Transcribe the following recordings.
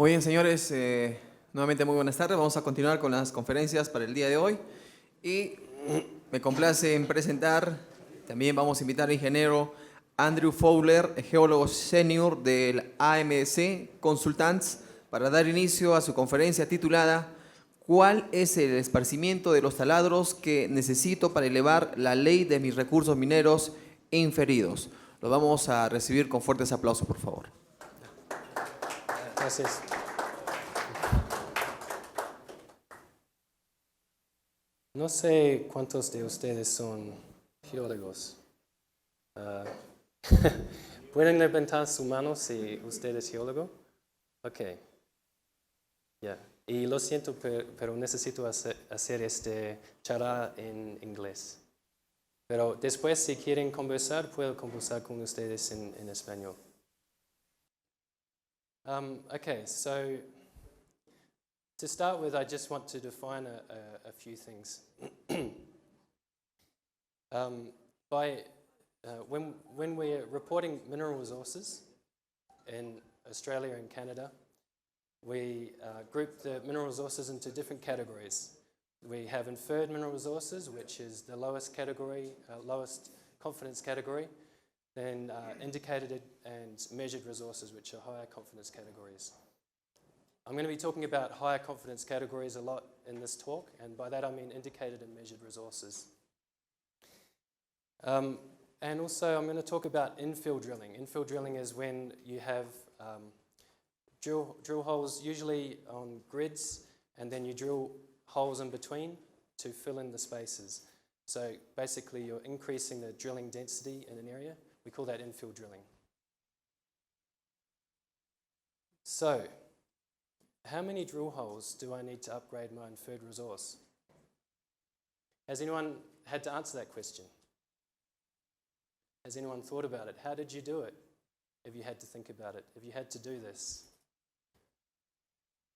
Muy bien, señores, nuevamente muy buenas tardes. Vamos a continuar con las conferencias para el día de hoy. Y me complace en presentar, también vamos a invitar al ingeniero Andrew Fowler, geólogo senior del AMC Consultants, para dar inicio a su conferencia titulada ¿Cuál es el esparcimiento de los taladros que necesito para elevar la ley de mis recursos mineros inferidos? Lo vamos a recibir con fuertes aplausos, por favor. Gracias. No sé cuántos de ustedes son geólogos. ¿Pueden levantar su mano si usted es geólogo? Ok. Ya. Y lo siento, pero necesito hacer este charla en inglés. Pero después, si quieren conversar, puedo conversar con ustedes en español. Okay, so to start with, I just want to define a few things. When we're reporting mineral resources in Australia and Canada, we group the mineral resources into different categories. We have inferred mineral resources, which is the lowest category, lowest confidence category. Then indicated and measured resources, which are higher confidence categories. I'm going to be talking about higher confidence categories a lot in this talk, and by that I mean indicated and measured resources. And also I'm going to talk about infill drilling. Infill drilling is when you have drill holes usually on grids, and then you drill holes in between to fill in the spaces. So basically you're increasing the drilling density in an area. We call that infill drilling. So, how many drill holes do I need to upgrade my inferred resource? Has anyone had to answer that question? Has anyone thought about it? How did you do it? If you had to think about it, if you had to do this?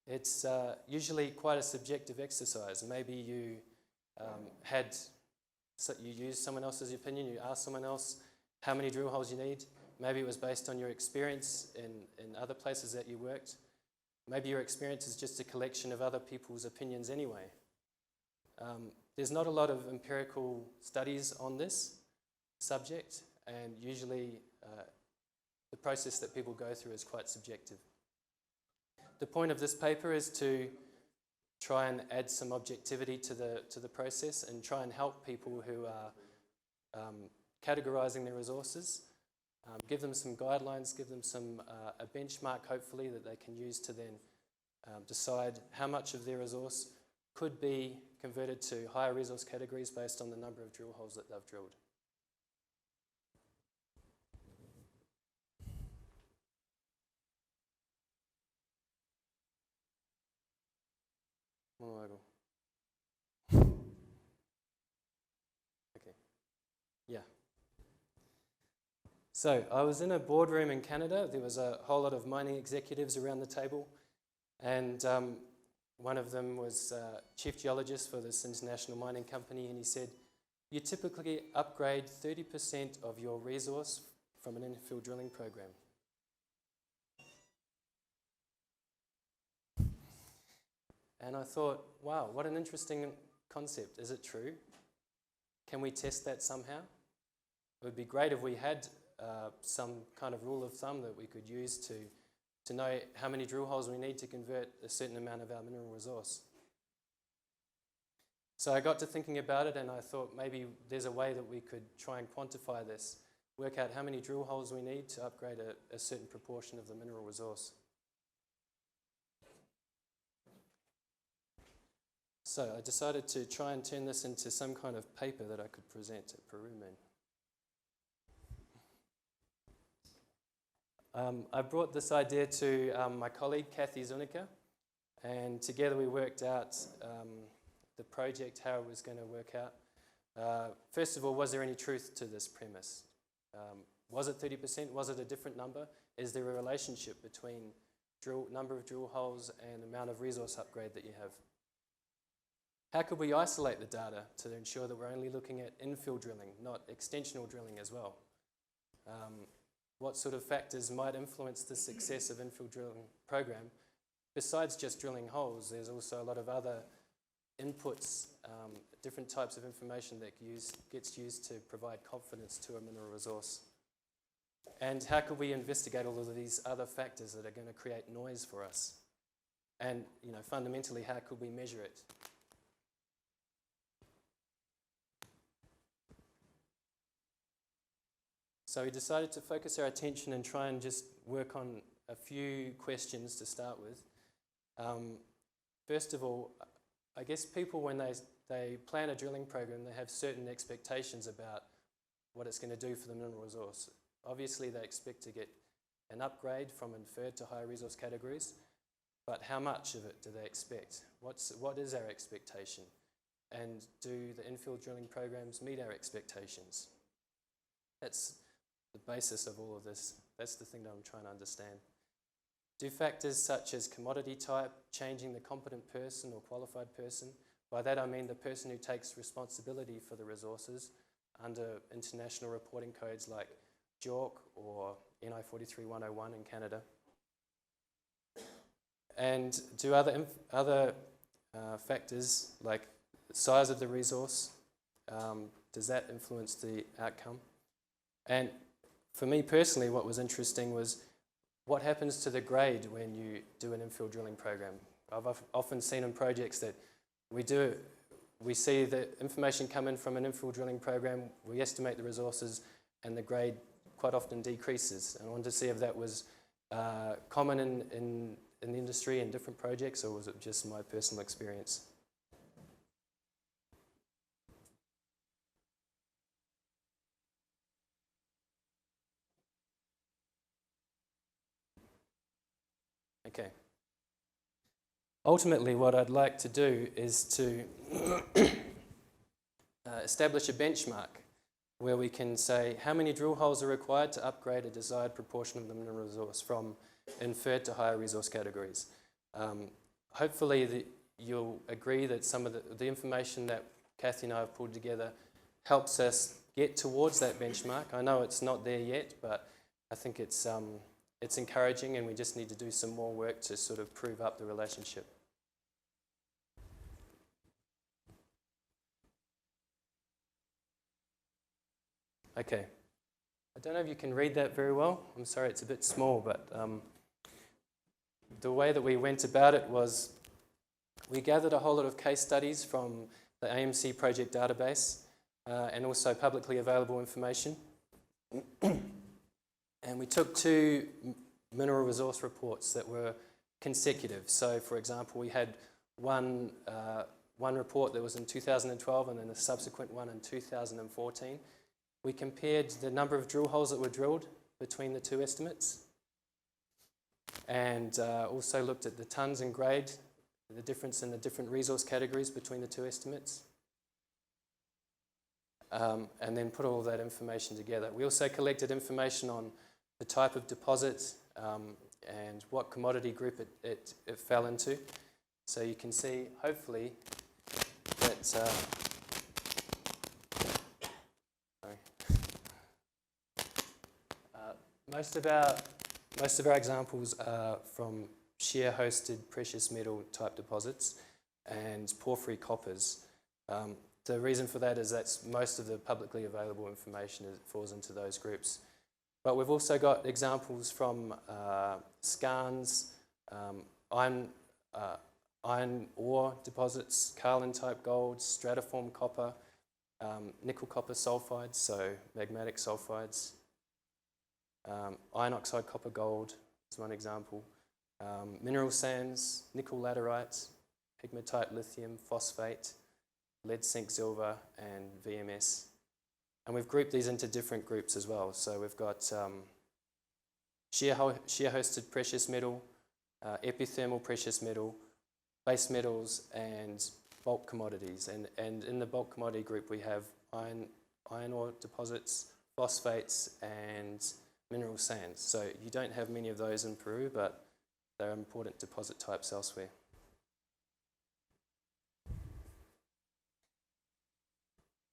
It's usually quite a subjective exercise. Maybe you you used someone else's opinion, you asked someone else how many drill holes you need. Maybe it was based on your experience in other places that you worked. Maybe your experience is just a collection of other people's opinions anyway. There's not a lot of empirical studies on this subject, and usually the process that people go through is quite subjective. The point of this paper is to try and add some objectivity to the process and try and help people who are categorizing their resources, give them some guidelines, give them a benchmark hopefully that they can use to then decide how much of their resource could be converted to higher resource categories based on the number of drill holes that they've drilled. Okay. Yeah. So I was in a boardroom in Canada. There was a whole lot of mining executives around the table, and one of them was chief geologist for this international mining company, and he said, you typically upgrade 30% of your resource from an infill drilling program. And I thought, wow, what an interesting concept. Is it true? Can we test that somehow? It would be great if we had some kind of rule of thumb that we could use to know how many drill holes we need to convert a certain amount of our mineral resource. So I got to thinking about it, and I thought maybe there's a way that we could try and quantify this, work out how many drill holes we need to upgrade a certain proportion of the mineral resource. So I decided to try and turn this into some kind of paper that I could present at PERUMIN. I brought this idea to my colleague, Kathy Zuniga, and together we worked out the project, how it was going to work out. First of all, was there any truth to this premise? Was it 30%? Was it a different number? Is there a relationship between number of drill holes and amount of resource upgrade that you have? How could we isolate the data to ensure that we're only looking at infill drilling, not extensional drilling as well? What sort of factors might influence the success of infill drilling program besides just drilling holes, there's also a lot of other inputs, different types of information that gets used to provide confidence to a mineral resource. And how could we investigate all of these other factors that are going to create noise for us? And fundamentally, how could we measure it? So we decided to focus our attention and try and just work on a few questions to start with. First of all, I guess people, when they plan a drilling program, they have certain expectations about what it's going to do for the mineral resource. Obviously, they expect to get an upgrade from inferred to high resource categories, but how much of it do they expect? What is our expectation? And do the infill drilling programs meet our expectations? That's the basis of all of this. That's the thing that I'm trying to understand. Do factors such as commodity type, changing the competent person or qualified person, by that I mean the person who takes responsibility for the resources under international reporting codes like JORC or NI 43101 in Canada. And do other factors like the size of the resource, does that influence the outcome? And for me personally, what was interesting was what happens to the grade when you do an infill drilling program. I've often seen in projects that we see the information come in from an infill drilling program, we estimate the resources, and the grade quite often decreases. And I wanted to see if that was common in the industry in different projects, or was it just my personal experience? Okay. Ultimately, what I'd like to do is to establish a benchmark where we can say how many drill holes are required to upgrade a desired proportion of the mineral resource from inferred to higher resource categories. Hopefully you'll agree that some of the information that Kathy and I have pulled together helps us get towards that benchmark. I know it's not there yet, but I think it's encouraging, and we just need to do some more work to sort of prove up the relationship. Okay. I don't know if you can read that very well. I'm sorry, it's a bit small, but the way that we went about it was we gathered a whole lot of case studies from the AMC project database and also publicly available information. And we took two mineral resource reports that were consecutive. So, for example, we had one report that was in 2012 and then a subsequent one in 2014. We compared the number of drill holes that were drilled between the two estimates, and also looked at the tonnes and grade, the difference in the different resource categories between the two estimates, and then put all of that information together. We also collected information on the type of deposit and what commodity group it fell into. So you can see, hopefully, that most of our examples are from shear-hosted precious metal type deposits and porphyry coppers. The reason for that is that's most of the publicly available information falls into those groups. But we've also got examples from skarns, iron ore deposits, Carlin-type gold, stratiform copper, nickel copper sulfides, so magmatic sulfides, iron oxide copper gold is one example, mineral sands, nickel laterites, pegmatite lithium, phosphate, lead zinc silver, and VMS. And we've grouped these into different groups as well. So we've got shear-hosted precious metal, epithermal precious metal, base metals, and bulk commodities. And in the bulk commodity group, we have iron ore deposits, phosphates, and mineral sands. So you don't have many of those in Peru, but they're important deposit types elsewhere.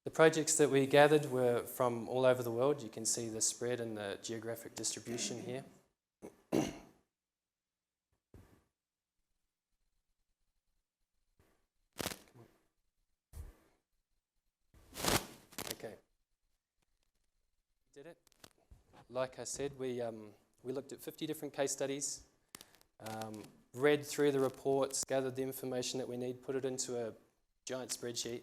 The projects that we gathered were from all over the world. You can see the spread and the geographic distribution here. did it. Like I said, we looked at 50 different case studies, read through the reports, gathered the information that we need, put it into a giant spreadsheet,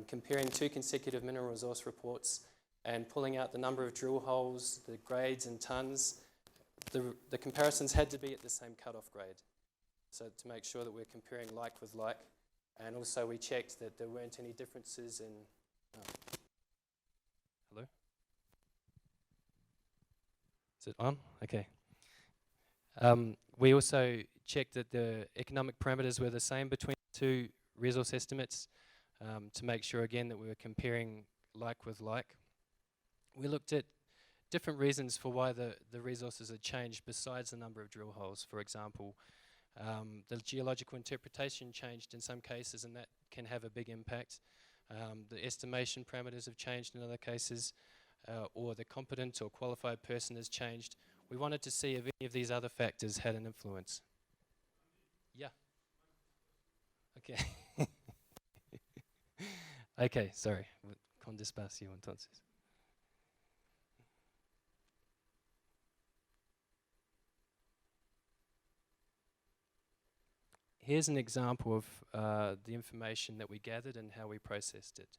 comparing 2 consecutive mineral resource reports and pulling out the number of drill holes, the grades and tons. The comparisons had to be at the same cut-off grade, so to make sure that we're comparing like with like. And also we checked that there weren't any differences in... Hello? Is it on? Okay. We also checked that the economic parameters were the same between the 2 resource estimates to make sure again that we were comparing like with like. We looked at different reasons for why the resources had changed besides the number of drill holes. For example, the geological interpretation changed in some cases, and that can have a big impact. The estimation parameters have changed in other cases, or the competent or qualified person has changed. We wanted to see if any of these other factors had an influence. Yeah. Okay. Okay, sorry. Con despacio entonces. Here's an example of the information that we gathered and how we processed it.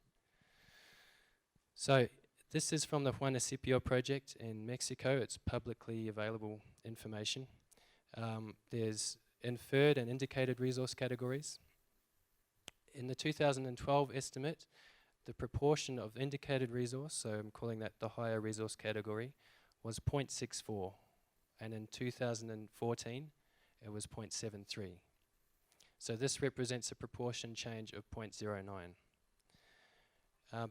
So this is from the Juanicipio project in Mexico. It's publicly available information. There's inferred and indicated resource categories. In the 2012 estimate, the proportion of indicated resource, so I'm calling that the higher resource category, was 0.64. And in 2014, it was 0.73. So this represents a proportion change of 0.09.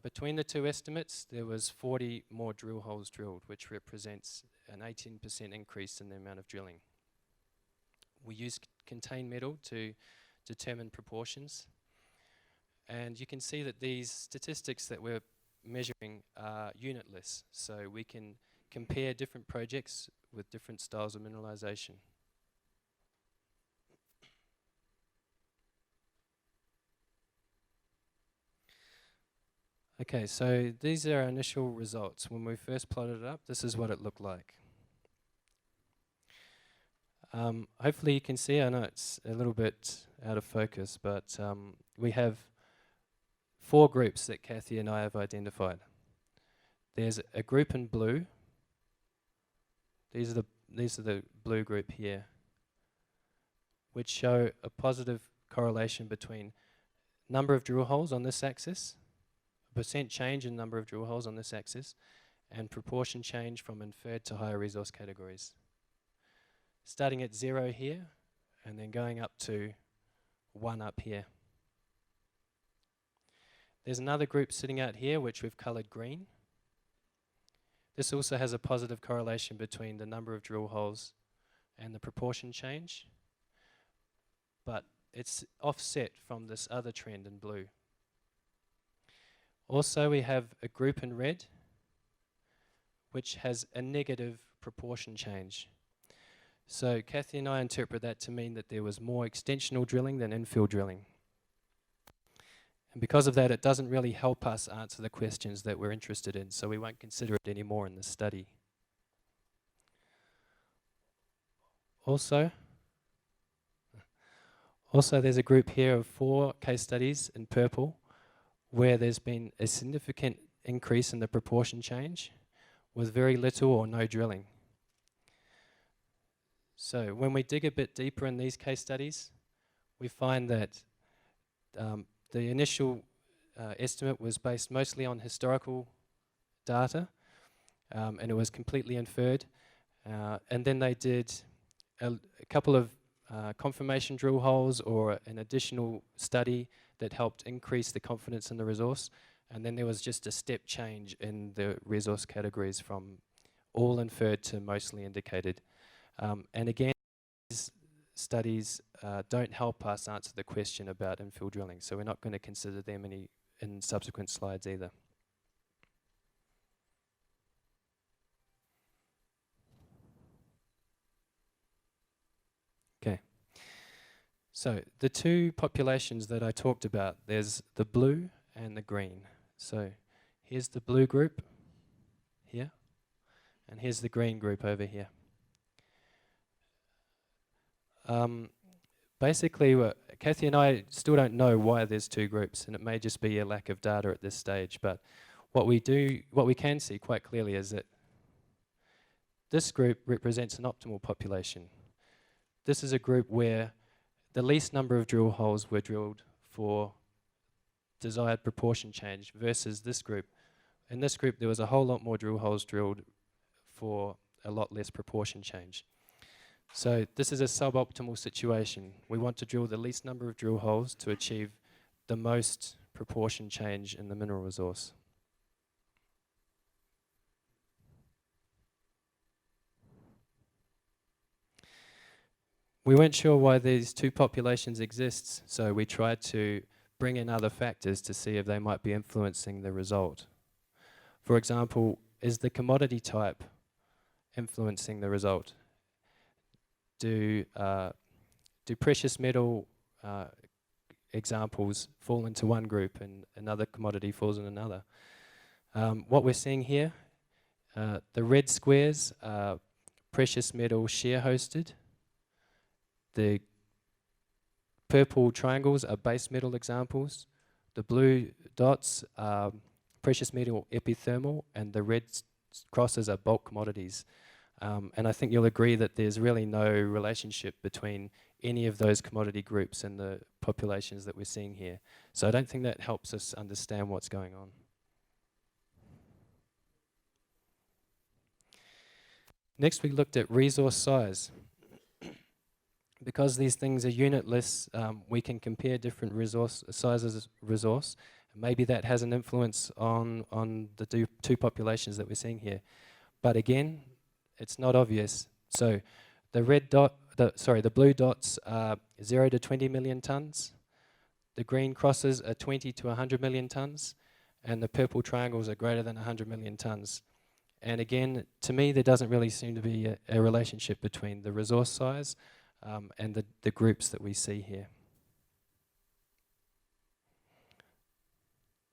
Between the 2 estimates, there was 40 more drill holes drilled, which represents an 18% increase in the amount of drilling. We used contained metal to determine proportions. And you can see that these statistics that we're measuring are unitless. So we can compare different projects with different styles of mineralization. Okay, so these are our initial results. When we first plotted it up, this is what it looked like. Hopefully you can see, I know it's a little bit out of focus, but we have 4 groups that Kathy and I have identified. There's a group in blue. These are the blue group here, which show a positive correlation between number of drill holes on this axis, percent change in number of drill holes on this axis, and proportion change from inferred to higher resource categories. Starting at 0 here, and then going up to 1 up here. There's another group sitting out here, which we've coloured green. This also has a positive correlation between the number of drill holes and the proportion change, but it's offset from this other trend in blue. Also, we have a group in red, which has a negative proportion change. So Kathy and I interpret that to mean that there was more extensional drilling than infill drilling. And because of that, it doesn't really help us answer the questions that we're interested in, so we won't consider it anymore in this study. Also, there's a group here of 4 case studies in purple where there's been a significant increase in the proportion change with very little or no drilling. So when we dig a bit deeper in these case studies, we find that the initial estimate was based mostly on historical data, and it was completely inferred. And then they did a couple of confirmation drill holes or an additional study that helped increase the confidence in the resource. And then there was just a step change in the resource categories from all inferred to mostly indicated. And again, these studies don't help us answer the question about infill drilling, so we're not going to consider them in subsequent slides either. Okay. So the 2 populations that I talked about, there's the blue and the green. So here's the blue group here. And here's the green group over here. Basically, Kathy and I still don't know why there's two groups, and it may just be a lack of data at this stage. But what we can see quite clearly is that this group represents an optimal population. This is a group where the least number of drill holes were drilled for desired proportion change versus this group. In this group, there was a whole lot more drill holes drilled for a lot less proportion change. So this is a suboptimal situation. We want to drill the least number of drill holes to achieve the most proportion change in the mineral resource. We weren't sure why these two populations exist, so we tried to bring in other factors to see if they might be influencing the result. For example, is the commodity type influencing the result? Do precious metal examples fall into one group and another commodity falls in another? What we're seeing here, the red squares are precious metal shear hosted. The purple triangles are base metal examples. The blue dots are precious metal epithermal, and the red crosses are bulk commodities. And I think you'll agree that there's really no relationship between any of those commodity groups and the populations that we're seeing here. So I don't think that helps us understand what's going on. Next, we looked at resource size. Because these things are unitless, we can compare different resource sizes of resource. Maybe that has an influence on the two populations that we're seeing here. But again, it's not obvious. So the the blue dots are 0 to 20 million tons. The green crosses are 20 to 100 million tons. And the purple triangles are greater than 100 million tons. And again, to me, there doesn't really seem to be a relationship between the resource size and the groups that we see here.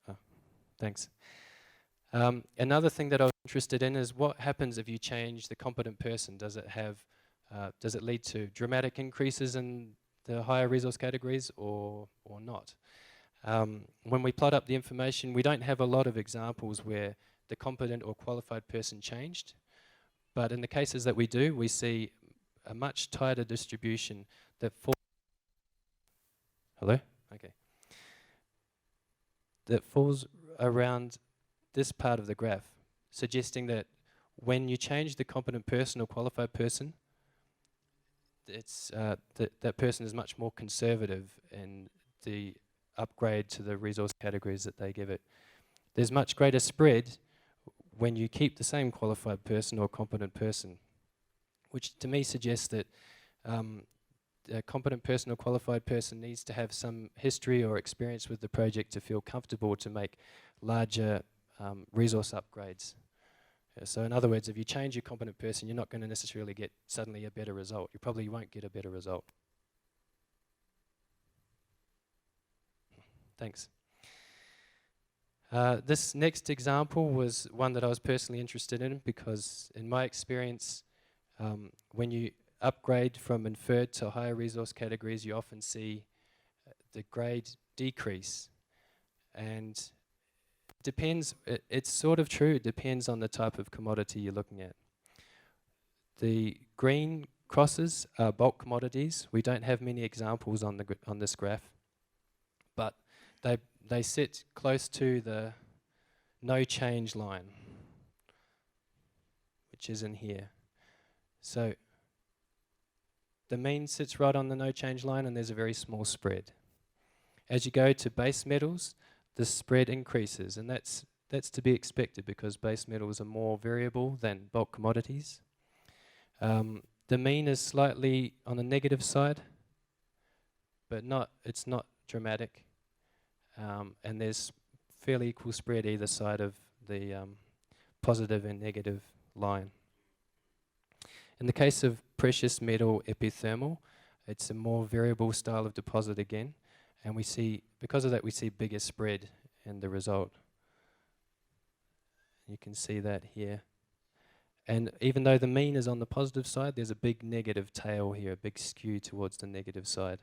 Oh, thanks. Another thing that I was interested in is what happens if you change the competent person? Does it lead to dramatic increases in the higher resource categories or not? When we plot up the information, we don't have a lot of examples where the competent or qualified person changed. But in the cases that we do, we see a much tighter distribution that falls. Hello? Okay. That falls around this part of the graph, suggesting that when you change the competent person or qualified person, it's that person is much more conservative in the upgrade to the resource categories that they give it. There's much greater spread when you keep the same qualified person or competent person, which to me suggests that a competent person or qualified person needs to have some history or experience with the project to feel comfortable to make larger resource upgrades. So in other words, if you change your competent person, you're not going to necessarily get suddenly a better result. You probably won't get a better result. Thanks. This next example was one that I was personally interested in because in my experience, when you upgrade from inferred to higher resource categories, you often see the grade decrease. And depends, it's sort of true, it depends on the type of commodity you're looking at. The green crosses are bulk commodities. We don't have many examples on this graph, but they sit close to the no change line, which is in here. So the mean sits right on the no change line and there's a very small spread. As you go to base metals, the spread increases, and that's to be expected because base metals are more variable than bulk commodities. The mean is slightly on the negative side, but it's not dramatic. And there's fairly equal spread either side of the positive and negative line. In the case of precious metal epithermal, it's a more variable style of deposit again, and we see, because of that, we see bigger spread in the result. You can see that here. And even though the mean is on the positive side, there's a big negative tail here, a big skew towards the negative side,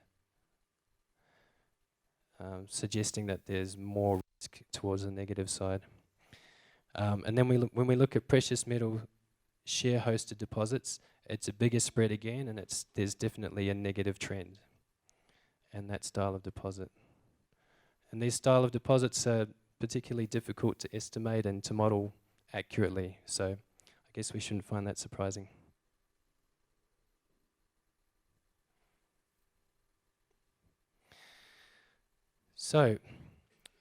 suggesting that there's more risk towards the negative side. And then when we look at precious metal share hosted deposits, it's a bigger spread again, and there's definitely a negative trend in that style of deposit. And these style of deposits are particularly difficult to estimate and to model accurately, so I guess we shouldn't find that surprising. So,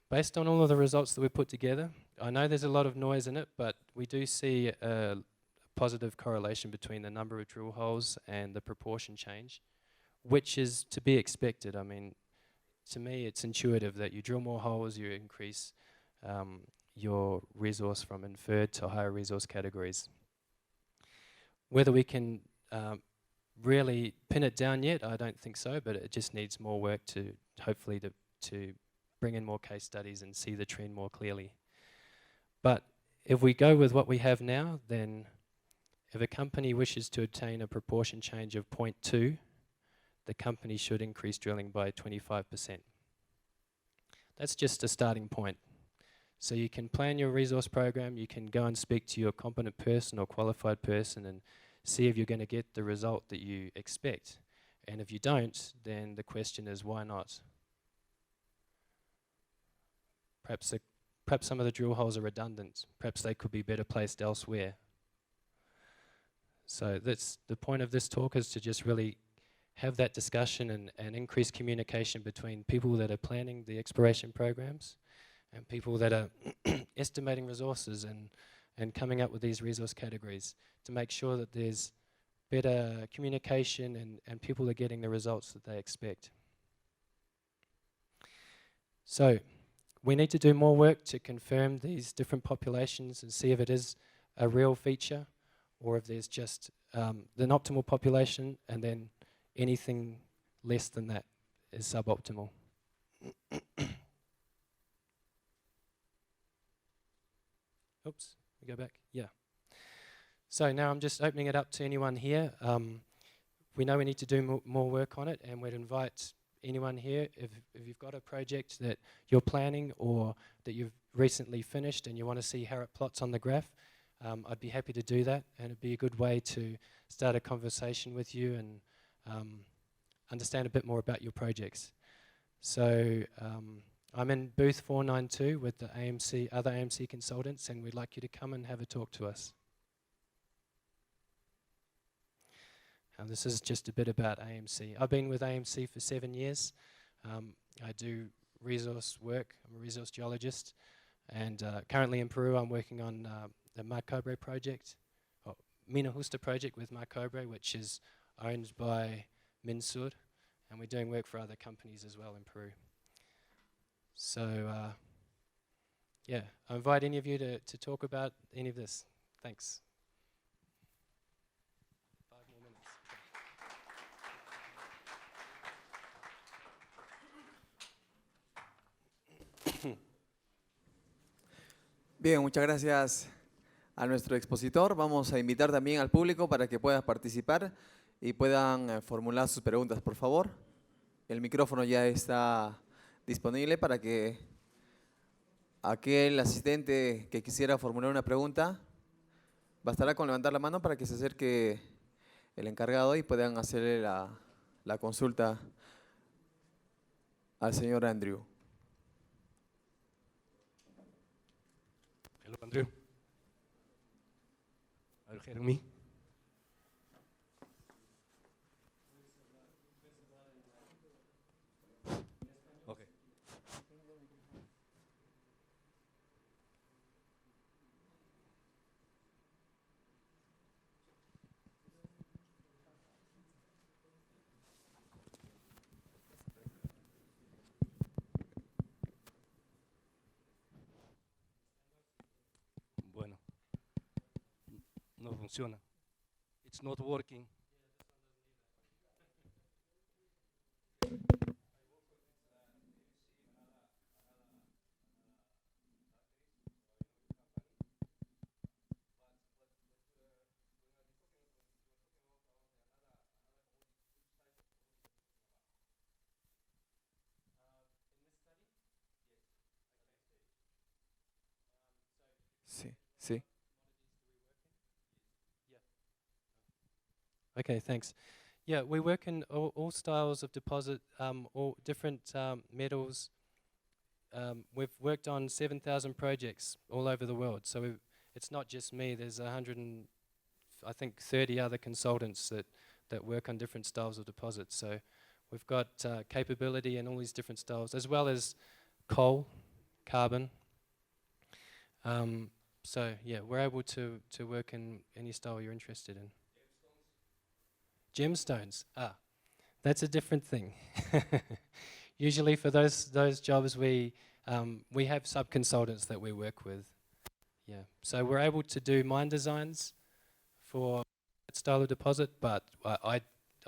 based on all of the results that we put together, I know there's a lot of noise in it, but we do see a positive correlation between the number of drill holes and the proportion change, which is to be expected. I mean, to me, it's intuitive that you drill more holes, you increase your resource from inferred to higher resource categories. Whether we can really pin it down yet, I don't think so, but it just needs more work to hopefully to bring in more case studies and see the trend more clearly. But if we go with what we have now, then if a company wishes to obtain a proportion change of 0.2, the company should increase drilling by 25%. That's just a starting point. So you can plan your resource program, you can go and speak to your competent person or qualified person and see if you're going to get the result that you expect. And if you don't, then the question is, why not? Perhaps some of the drill holes are redundant. Perhaps they could be better placed elsewhere. So that's the point of this talk, is to just really have that discussion and increase communication between people that are planning the exploration programs and people that are estimating resources and coming up with these resource categories, to make sure that there's better communication and people are getting the results that they expect. So we need to do more work to confirm these different populations and see if it is a real feature or if there's just an optimal population and then anything less than that is suboptimal. Oops, we go back. Yeah. So now I'm just opening it up to anyone here. We know we need to do more work on it, and we'd invite anyone here, if you've got a project that you're planning or that you've recently finished and you want to see how it plots on the graph, I'd be happy to do that, and it'd be a good way to start a conversation with you and understand a bit more about your projects. So I'm in booth 492 with the other AMC consultants, and we'd like you to come and have a talk to us. This is just a bit about AMC. I've been with AMC for 7 years. I do resource work. I'm a resource geologist, and currently in Peru I'm working on the Mar Cobre project, or Mina Justa project with Mar Cobre, which is owned by Minsur, and we're doing work for other companies as well in Peru. So yeah, I invite any of you to talk about any of this. Thanks. 5 more minutes. Bien, muchas gracias a nuestro expositor. Vamos a invitar también al público para que pueda participar y puedan formular sus preguntas, por favor. El micrófono ya está disponible para que aquel asistente que quisiera formular una pregunta, bastará con levantar la mano para que se acerque el encargado y puedan hacerle la consulta al señor Andrew. Hello, Andrew. Are you hearing me? Okay. Bueno, no funciona. It's not working. Sí. Okay, thanks. Yeah, we work in all styles of deposit, all different metals. We've worked on 7,000 projects all over the world. So it's not just me. There's 30 other consultants that work on different styles of deposits. So we've got capability in all these different styles, as well as coal, carbon. So yeah, we're able to work in any style you're interested in. Gemstones. That's a different thing. Usually for those jobs we have sub-consultants that we work with. Yeah. So we're able to do mine designs for that style of deposit, but I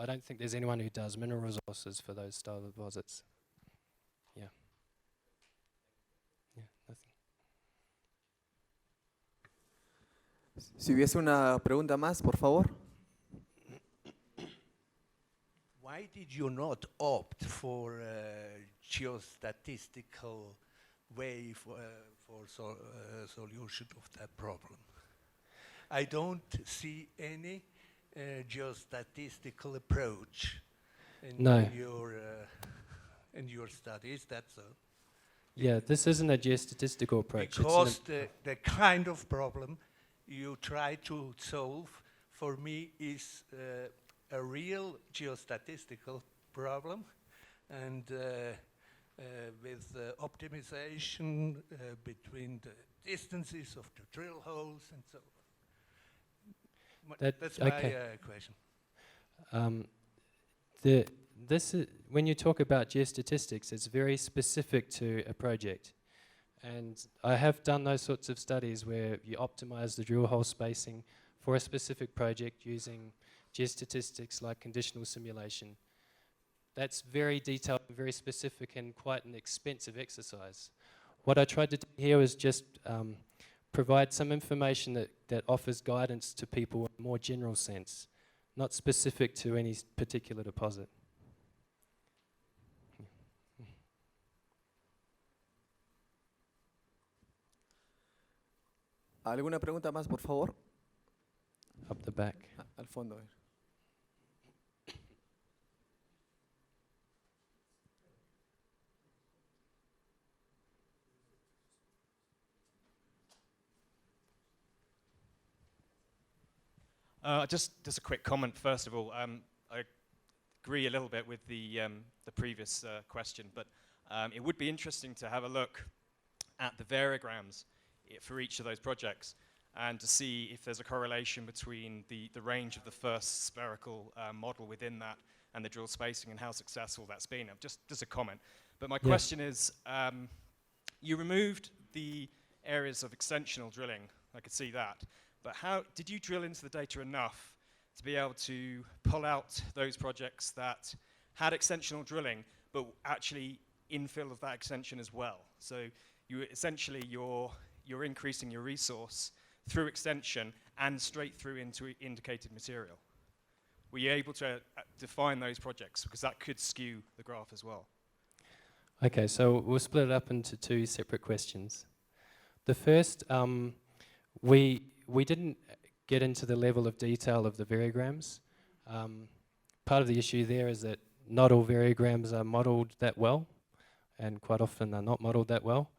don't think there's anyone who does mineral resources for those style of deposits. Yeah. Yeah, nothing. Si hubiese una pregunta más, por favor. Why did you not opt for a geostatistical way for solution of that problem? I don't see any geostatistical approach in your studies. That's so. Yeah, this isn't a geostatistical approach. Because the kind of problem you try to solve for me is a real geostatistical problem, and with optimization between the distances of the drill holes and so on. That's my question. When you talk about geostatistics, it's very specific to a project. And I have done those sorts of studies where you optimize the drill hole spacing for a specific project using geostatistics like conditional simulation. That's very detailed, very specific, and quite an expensive exercise. What I tried to do here was just provide some information that offers guidance to people in a more general sense, not specific to any particular deposit. ¿Alguna pregunta más, por favor? Up the back. Al fondo. Just a quick comment, first of all. I agree a little bit with the previous question, but it would be interesting to have a look at the variograms for each of those projects and to see if there's a correlation between the range of the first spherical model within that and the drill spacing and how successful that's been. Just a comment. But my question is, you removed the areas of extensional drilling. I could see that. But how did you drill into the data enough to be able to pull out those projects that had extensional drilling, but actually infill of that extension as well? So you essentially you're increasing your resource through extension and straight through into indicated material. Were you able to define those projects? Because that could skew the graph as well. Okay, so we'll split it up into two separate questions. The first, we didn't get into the level of detail of the variograms. Part of the issue there is that not all variograms are modeled that well, and quite often they're not modeled that well.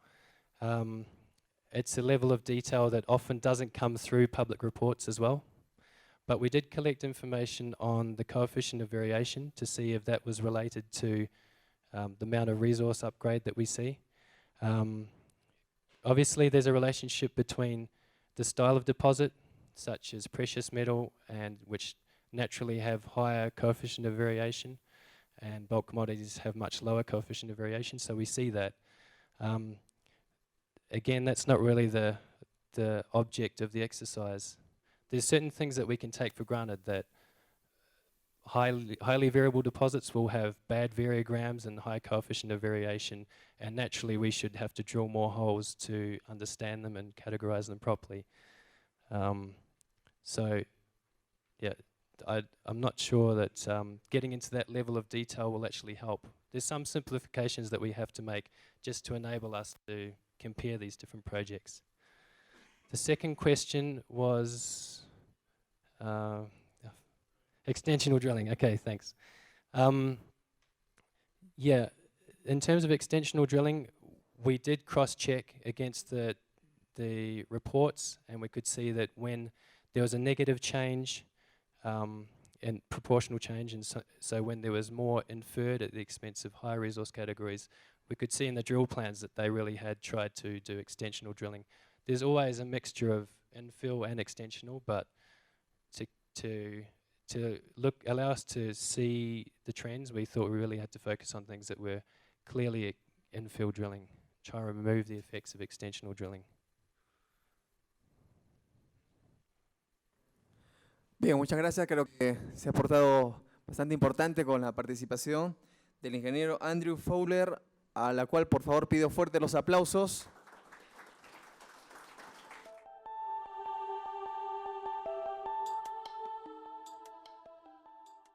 It's a level of detail that often doesn't come through public reports as well. But we did collect information on the coefficient of variation to see if that was related to the amount of resource upgrade that we see. Obviously, there's a relationship between the style of deposit, such as precious metal, and which naturally have higher coefficient of variation, and bulk commodities have much lower coefficient of variation, so we see that. Again, that's not really the object of the exercise. There's certain things that we can take for granted, that highly variable deposits will have bad variograms and high coefficient of variation, and naturally we should have to drill more holes to understand them and categorize them properly. So, yeah, I'm not sure that getting into that level of detail will actually help. There's some simplifications that we have to make just to enable us to compare these different projects. The second question was extensional drilling. Okay, thanks. Yeah, in terms of extensional drilling, we did cross-check against the reports, and we could see that when there was a negative change and proportional change, and so when there was more inferred at the expense of high resource categories, we could see in the drill plans that they really had tried to do extensional drilling. There's always a mixture of infill and extensional, but to allow us to see the trends, we thought we really had to focus on things that were clearly infill drilling, try and remove the effects of extensional drilling. Bien, muchas gracias. Creo que se ha portado bastante importante con la participación del ingeniero Andrew Fowler, a la cual por favor pido fuerte los aplausos.